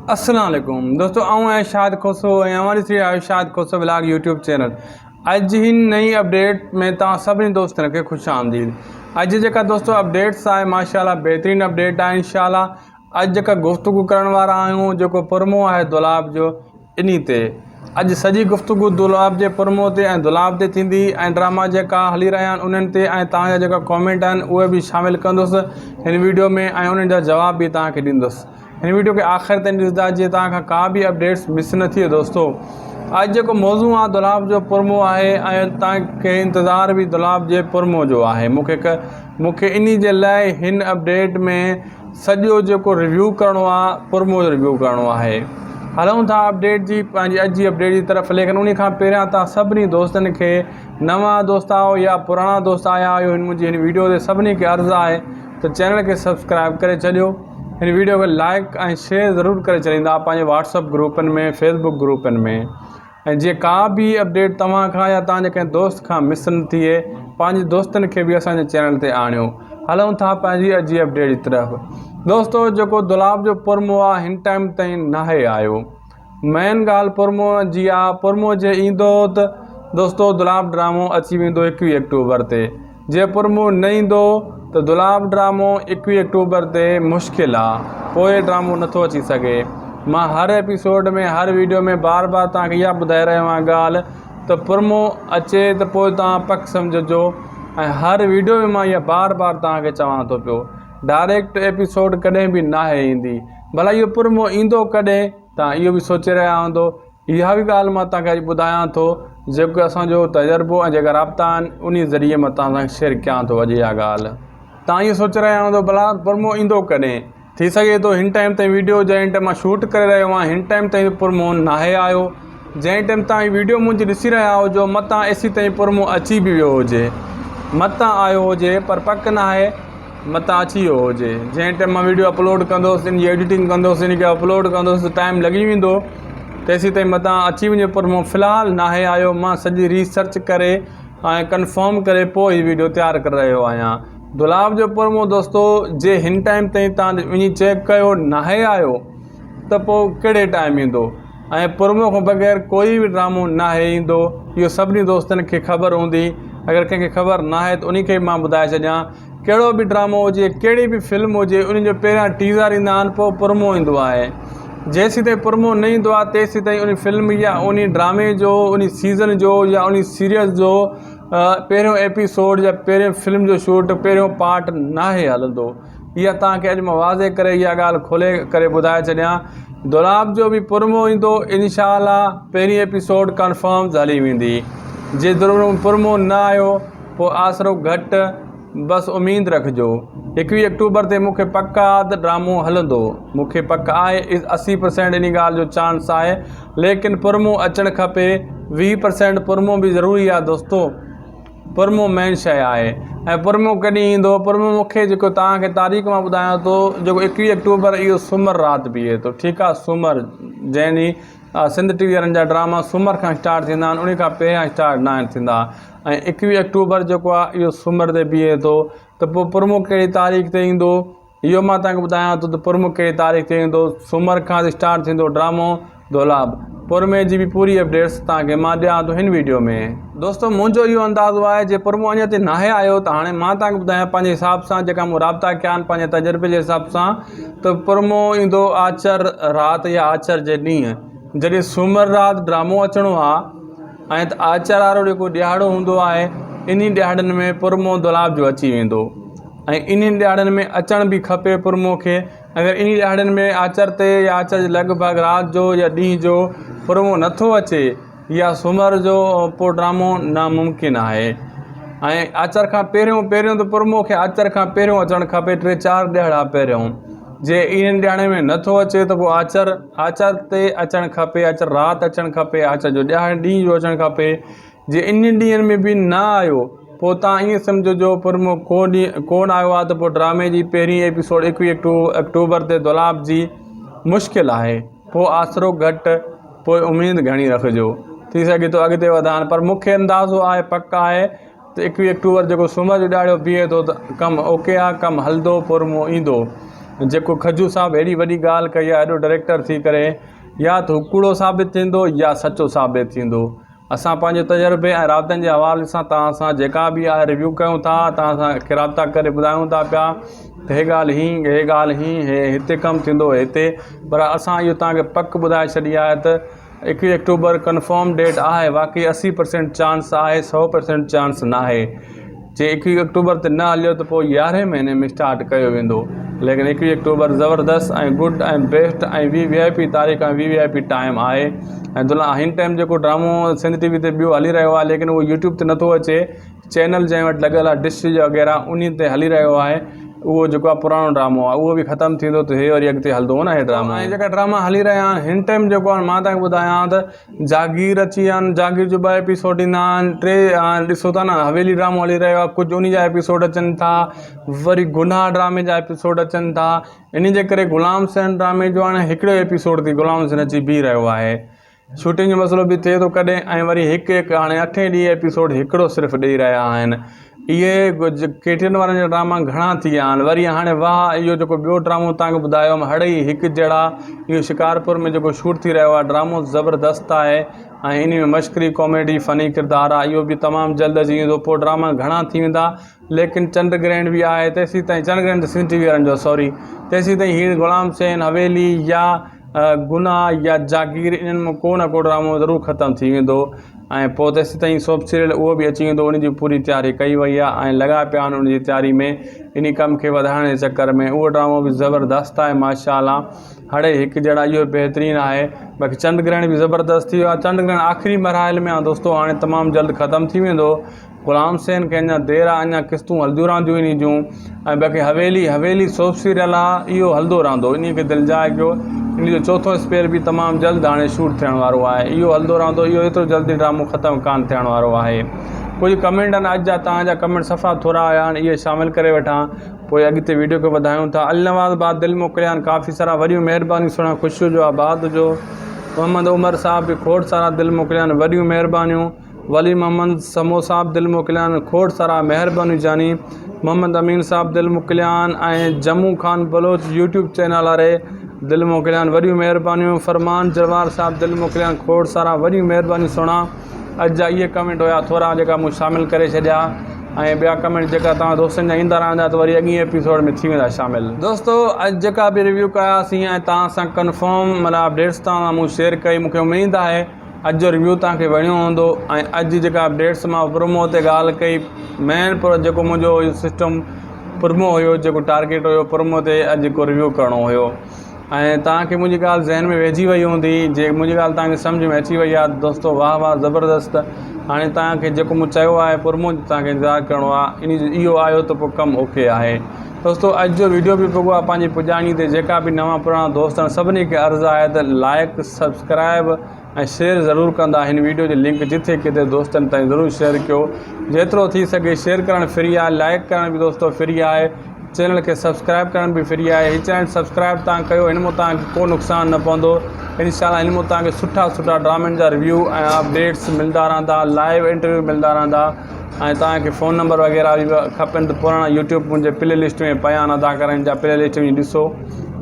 अस्सलाम वालेकुम दोस्तों, आऊँ है शाद खोसो ऐं हमारी श्री आहे शाद खोसो ब्लॉग यूट्यूब चैनल। अज ही नई अपडेट में तव्हां सभिनी दोस्तनि खे ख़ुशि आमदीद। अज जेका दोस्तों अपडेट्स आहे माशाल्लाह बेहतरीन अपडेट आहे। इंशाल्लाह अज जेका गुफ्तगू करण वारा आहियूं जेको प्रोमो आहे दुलाब जो इन ते। अज सॼी गुफ्तगू दुलाब जे प्रोमो ते ऐं दुलाब ते थींदी ऐं ड्रामा जेका हली रहिया आहिनि उन्हनि ते ऐं तव्हांजा जेका कॉमेंट आहिनि उहे बि शामिलु कंदुसि हिन वीडियो में ऐं उन्हनि जा जवाब भी तव्हांखे ॾींदुसि। इन वीडियो के आख़िर ताईं ॾिसंदा जीअं तव्हांखां का भी अपडेट्स मिस न थिए। दोस्तों अॼु जेको मौज़ू आहे दुलाब जो प्रोमो आहे ऐं तव्हांखे इंतज़ार भी दुलाब जे प्रोमो जो आहे। मूंखे इन जे लाइ हिन अपडेट में सॼो जेको रिव्यू करणो आहे प्रोमो जो रिव्यू करणो आहे। हलूं था अपडेट जी पंहिंजी अॼु जी अपडेट जी तरफ़। लेकिन उन खां पहिरियां तव्हां सभिनी दोस्तनि खे नवां दोस्त आहियो या पुराणा दोस्त आया आहियो मुंहिंजी हिन वीडियो ते सभिनी खे अर्ज़ु आहे त चैनल खे सब्सक्राइब करे छॾियो, इन वीडियो को लाइक और शेयर ज़रूर करे छॾींदा पंहिंजे व्हाट्सअप ग्रुपनि में फेसबुक ग्रुपनि में। ऐं जीअं का भी अपडेट तव्हां खां या तव्हांजे कंहिं दोस्त खां मिस न थिए पंहिंजे दोस्तनि खे भी असांजे चैनल ते आणियो। हलूं था पंहिंजी अॼु जी अपडेट जी तरफ़। दोस्तों जेको दुलाब जो प्रोमो आहे हिन टाइम ताईं नाहे आयो। मेन ॻाल्हि प्रोमो जी आहे। प्रोमो जे ईंदो त दोस्तों दुलाब ड्रामो अची वेंदो 21 अक्टूबर ते। जे प्रोमो न ईंदो तो दुलाब ड्रामो 21 अक्टूबर ते मुश्किल आहे, पोइ ड्रामो नथो अची सघे। मां हर एपिसोड में हर वीडियो में बार बार तव्हांखे इहा ॿुधाए रहियो आहियां ॻाल्हि त प्रोमो अचे त पोइ तव्हां पक सम्झिजो। ऐं हर वीडियो में मां इहा बार बार तव्हांखे चवां थो पियो डायरेक्ट एपिसोड कॾहिं भी नाहे ईंदी। भला इहो प्रोमो ईंदो कॾहिं तव्हां इहो भी सोचे रहिया हूंदो। इहा भी ॻाल्हि मां तव्हांखे अॼु ॿुधायां थो जेको असांजो तजुर्बो ऐं जेका राब्ता आहिनि उन ज़रिए मां तव्हां शेयर कयां थो। अॼु इहा ॻाल्हि तव्हां इहो सोचे रहिया हूंदो भला प्रोमो ईंदो कॾहिं। थी सघे थो हिन टाइम ताईं वीडियो जंहिं टाइम मां शूट करे रहियो आहियां हिन टाइम ताईं प्रोमो नाहे आयो। जंहिं टाइम तव्हां हीअ वीडियो मुंहिंजी ॾिसी रहिया हुजो मतां एसी ताईं प्रोमो अची भी वियो हुजे, मतां आयो हुजे पर पक नाहे मतां अची वियो हुजे। जंहिं टाइम मां वीडियो अपलोड कंदुसि इन जी एडिटिंग कंदुसि इन खे अपलोड कंदुसि टाइम लॻी वेंदो तेसी ताईं मतां अची वञे प्रोमो। फ़िलहालु नाहे आयो। मां सॼी रिसर्च करे ऐं कंफर्म करे पोइ हीअ वीडियो तैयार करे रहियो आहियां। दुलाब जो प्रोमो दोस्तों जे हिन टाइम ताईं तव्हां वञी चेक कयो नाहे आयो त पोइ कहिड़े टाइम ईंदो। ऐं प्रोमो खां बग़ैर कोई भी ड्रामो नाहे ईंदो, इहो सभिनी दोस्तनि खे ख़बर हूंदी। अगरि कंहिंखे ख़बर नाहे त उन खे मां ॿुधाए छॾियां कहिड़ो भी ड्रामो हुजे कहिड़ी भी फिल्म हुजे उन जो पहिरियां टीज़र ईंदा आहिनि पोइ प्रोमो ईंदो आहे। जेसीं ताईं प्रोमो न ईंदो आहे तेसीं ताईं उन फिल्म या उन ड्रामे जो उन सीज़न जो या उन सीरियल जो पहिरियों एपिसोड या पहिरियों फिल्म जो शूट पहिरियों पार्ट नाहे हलंदो। इहा तव्हांखे अॼु मां वाज़े करे इहा ॻाल्हि खोले करे ॿुधाए छॾियां। दुलाब जो भी प्रोमो ईंदो इंशाल्लाह पहिरीं एपिसोड कंफर्म हली वेंदी। जे प्रोमो न आयो पोइ आसरो घटि बस उम्मीद रखिजो। 21 अक्टूबर ते मूंखे पक आहे त ड्रामो हलंदो। मूंखे पक आहे 80% इन ॻाल्हि जो चांस आहे। लेकिन प्रोमो अचणु खपे। 20% प्रोमो भी ज़रूरी आहे दोस्तों। प्रोमो मेन शइ आहे। ऐं प्रोमो कॾहिं ईंदो प्रोमो मूंखे जेको तव्हांखे तारीख़ मां ॿुधायां थो जेको 21 अक्टूबर इहो सूमरु राति बीहे थो। ठीकु आहे, सूमरु जंहिं ॾींहुं सिंध टीवी वारनि जा ड्रामा सूमर खां स्टार्ट थींदा आहिनि उन खां पहिरियां स्टार्ट न थींदा। ऐं 21 अक्टूबर जेको आहे इहो सूमर ते बीहे थो त पोइ प्रोमो कहिड़ी तारीख़ ते ईंदो इहो मां तव्हांखे ॿुधायां थो त प्रोमो कहिड़ी तारीख़ ते ईंदो। सूमर खां स्टार्ट थींदो ड्रामो दुलाब। प्रोमो जी भी पूरी अपडेट्स तव्हांखे मां ॾियां थो हिन वीडियो में। दोस्तों मुंहिंजो इहो अंदाज़ो आहे जे प्रोमो अञा ताईं नाहे आयो त हाणे मां तव्हांखे ॿुधायां पंहिंजे हिसाब सां जेका मूं राब्ता कया आहिनि पंहिंजे तजुर्बे जे हिसाब सां त प्रोमो ईंदो आचर राति या आचर जे ॾींहुं जॾहिं सूमरु राति ड्रामो अचिणो आहे ऐं त आचर वारो जेको ॾियारो हूंदो आहे इन ॾियारनि में प्रोमो दुलाब जो अची वेंदो। ऐं इन ॾियारनि में अचण भी खपे प्रोमो खे। अगरि इन ॾियारनि में आचर ते या आचर जे लॻभॻि राति जो या ॾींहं जो प्रोमो नथो अचे या सूमर जो पोइ ड्रामो नामुमकिन आहे। ऐं आचर खां पहिरियों त प्रोमो खे आचर खां पहिरियों अचणु खपे 3-4 ॾियारा पहिरियों। जे इन ॾियारे में नथो अचे त पोइ आचर ते अचणु खपे, आचर राति अचणु खपे, आचर जो ॾींहं जो अचणु खपे। जे इन ॾींहंनि में भी न आयो पोइ तव्हां ईअं सम्झो प्रोमो कोन आयो आहे त पोइ ड्रामे जी पहिरीं एपिसोड 21 अक्टूबर ते दुलाब जी मुश्किल आहे। पोइ आसरो घटि पोइ उम्मीद घणी रखिजो। थी सघे थो अॻिते वधाइनि पर मूंखे अंदाज़ो आहे पक आहे त 21 अक्टूबर जेको सूमर जो ॾियारो बीहे थो त कमु ओके आहे, कमु हलंदो, प्रोमो ईंदो। जेको खजू साहब एडी वडी गाल कई आहे, एडो डायरेक्टर थी करे या तो कूड़ो साबित थींदो या सचो साबित थींदो। असां पंहिंजे तजुर्बे ऐं राबतनि जे हवाले सां तव्हां सां जेका बि आहे रिव्यू कयूं था, तव्हां सां राब्ता करे ॿुधायूं था पिया त हे ॻाल्हि हीअं हे हिते कमु थींदो हिते, पर असां इहो तव्हांखे पक ॿुधाए छॾी आहे त 21 अक्टूबर कन्फर्म डेट आहे। बाक़ी 80% चांस आहे, 100% चांस न आहे। जे 21 अक्टूबर ते न हलियो त पोइ 11 महीने में स्टार्ट कयो वेंदो, लेकिन 21 अक्टूबर ज़बरदस्त ऐं गुड ऐं बेस्ट ऐं VIP तारीख़ ऐं VIP टाइम आहे। ऐं दुल्हा हिन टाइम जेको ड्रामो सिंध TV ते ॿियो हली रहियो आहे, लेकिन उहो YouTube ते नथो अचे, चैनल जंहिं वटि लॻियल आहे डिश वग़ैरह उन ते हली रहियो आहे। उहो जेको आहे पुराणो ड्रामो आहे उहो बि ख़तमु थींदो त हे वरी अॻिते हलंदो न हे ड्रामो। ऐं जेका ड्रामा हली रहिया आहिनि हिन टाइम जेको आहे मां तव्हांखे ॿुधायां त जागीर अची विया आहिनि, जागीर जो 2 एपिसोड ईंदा आहिनि, 3 ॾिसो था न हवेली ड्रामो हली रहियो आहे, कुझु उन जा एपिसोड अचनि था, वरी गुनाह ड्रामे जा एपिसोड अचनि था। इन जे करे ग़ुलाम हुसैन ड्रामे जो हाणे हिकिड़ो एपिसोड थी ग़ुलाम हुसैन अची बीह रहियो आहे। शूटिंग जो मसइलो बि थिए थो कॾहिं, ऐं वरी हिकु हाणे 8 ॾींहं एपिसोड हिकिड़ो सिर्फ़ु ॾेई रहिया आहिनि। इहे केटिरनि वारनि जा ड्रामा घणा थी विया आहिनि। वरी हाणे वाह इहो जेको ॿियो ड्रामो तव्हांखे ॿुधायो हड़ई हिकु जहिड़ा, इहो शिकारपुर में जेको शूट थी रहियो आहे ड्रामो ज़बरदस्त आहे ऐं इन में मश्करी कॉमेडी फ़नी किरदारु आहे। इहो बि तमामु जल्द अची वेंदो। पोइ ड्रामा घणा थी वेंदा, लेकिन चंड ग्रहण बि आहे तेसीं ताईं, चंड ग्रहण त सिंध TV वारनि जो सॉरी, तेसीं ताईं हीअ ग़ुलाम हुसैन हवेली या गुनाह या जागीर इन्हनि में को न को ड्रामो ज़रूरु ख़तमु थी वेंदो। ऐं पोइ तेसीं ताईं सोप सीरियल उहो बि अची वेंदो, उन जी पूरी तयारी कई वई आहे ऐं लॻा पिया आहिनि उन जी तयारी में, इन कम खे वधाइण जे चकर में। उहो ड्रामो बि ज़बरदस्त आहे माशाअल्लाह, हड़े हिकु जहिड़ा इहो बहितरीनु आहे। बाक़ी चंड ग्रहण बि ज़बरदस्त थी वियो आहे। चंड ग्रहण आख़िरी मरहल में आहे दोस्तो, हाणे तमामु जल्द ख़तमु थी वेंदो। ग़ुलाम हुसैन खे अञा देरि आहे, अञा क़िस्तूं हलंदियूं रहंदियूं इन जूं। ऐं बाक़ी हवेली सोप सीरियल आहे, इहो हलंदो रहंदो, इन खे दिलजाए कयो। इन जो चोथों स्पेयर बि तमामु जल्द हाणे शूट थियण वारो आहे, इहो हलंदो रहंदो। इहो एतिरो जल्दी ड्रामो ख़तमु कान थियण वारो आहे। कुझु कमेंट आहिनि अॼु जा, तव्हांजा कमेंट सफ़ा थोरा आया आहिनि, इहे शामिलु करे वठां, पोइ अॻिते वीडियो खे वधायूं था। अल-नवाज़ बाद दिलि मोकिलिया आहिनि काफ़ी सारा, वॾियूं महिरबानियूं सुहिणा ख़ुशियूं जो आबाद जो। मोहम्मद उमर साहब बि खोड़ सारा दिलि मोकिलिया आहिनि, वॾियूं महिरबानियूं। वली मोहम्मद समो साहब दिलि मोकिलिया आहिनि, खोड़ सारा महिरबानियूं जानी। मोहम्मद अमीन साहब दिलि मोकिलिया आहिनि ऐं जम्मू ख़ान बलोच YouTube चैनल वारे दिलि मोकिलिया आहिनि, वॾियूं महिरबानियूं। फरमान जरवार साहब दिलि मोकिलिया आहिनि, खोड़ सारा वॾियूं महिरबानियूं सुहिणा। अॼु जा इहे कमेंट हुया थोरा जेका मूं शामिलु करे छॾिया, ऐं ॿिया कमेंट जेका तव्हां दोस्तनि जा ईंदा रहंदा त वरी अॻिए एपिसोड में थी वेंदा शामिलु। दोस्तो अॼु जेका बि रिव्यू कयासीं ऐं तव्हां सां कन्फर्म मतिलबु अपडेट्स तव्हां मूं शेयर कई, मूंखे उमेदु आहे अॼु जो रिव्यू तव्हांखे वणियो हूंदो। ऐं अॼु जेका अपडेट्स मां प्रोमो ते ॻाल्हि कई, मेन जेको मुंहिंजो सिस्टम प्रोमो हुयो, जेको टारगेट हुयो प्रोमो ते अॼु जेको रिव्यू करिणो हुयो, ऐं तव्हांखे मुंहिंजी ॻाल्हि ज़हन में वेझी वई हूंदी। जे मुंहिंजी ॻाल्हि तव्हांखे सम्झ में अची वई आहे दोस्तो, वाह वाह ज़बरदस्त। हाणे तव्हांखे जेको मूं चयो आहे प्रोमो तव्हांखे इंतज़ारु करिणो आहे, इहो आयो त पोइ कमु ओके आहे। दोस्तो अॼु जो वीडियो बि पुॻो आहे पंहिंजी पुॼाणी ते। जेका बि नवां पुराणा दोस्त आहिनि सभिनी खे अर्ज़ु आहे त लाइक सब्सक्राइब ऐं शेयर ज़रूरु कंदा। हिन वीडियो जी लिंक जिथे किथे दोस्तनि ताईं ज़रूरु शेयर कयो, जेतिरो थी सघे शेयर करणु फ्री आहे, लाइक करणु बि दोस्तो फ्री आहे, चैनल खे सब्सक्राइब करण बि फ्री आहे। हीअ चैनल सब्सक्राइब तव्हां कयो, हिन में तव्हांखे को नुक़सानु न पवंदो। इंशाअल्लाह हिन में तव्हांखे सुठा ड्रामनि जा रिव्यू ऐं अपडेट्स मिलंदा रहंदा, लाइव इंटरव्यू मिलंदा रहंदा। ऐं तव्हांखे फ़ोन नंबर वग़ैरह बि खपनि त पुराणा YouTube मुंहिंजे प्ले लिस्ट में पिया आहिनि, अदाकारनि जा प्ले लिस्ट में ॾिसो,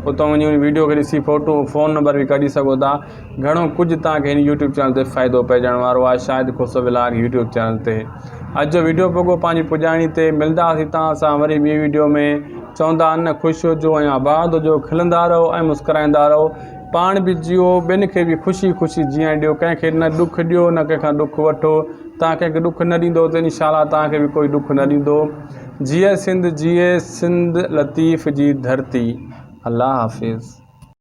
उतां वञी वीडियो खे ॾिसी फ़ोटो फ़ोन नंबर बि कढी सघो था। घणो कुझु तव्हांखे हिन YouTube चैनल ते फ़ाइदो पइजण वारो आहे, शायदि खोसो व्लॉग YouTube चैनल ते। अॼु जो वीडियो पुॻो पंहिंजी पुॼाणी ते। मिलंदासीं तव्हां सां वरी ॿी वीडियो में। चवंदा आहिनि न ख़ुशि हुजो ऐं आबाद हुजो, खिलंदा रहो ऐं मुस्कुराईंदा रहो, पाण बि जियो, ॿियनि खे बि ख़ुशी जीअण ॾियो। कंहिंखे न ॾुखु ॾियो न कंहिंखां ॾुखु वठो। तव्हां कंहिंखे ॾुखु न ॾींदो त इंशाअल्लाह तव्हांखे बि कोई ॾुखु न ॾींदो। जिए सिंध लतीफ़ जी धरती। अल्लाह हाफ़िज़।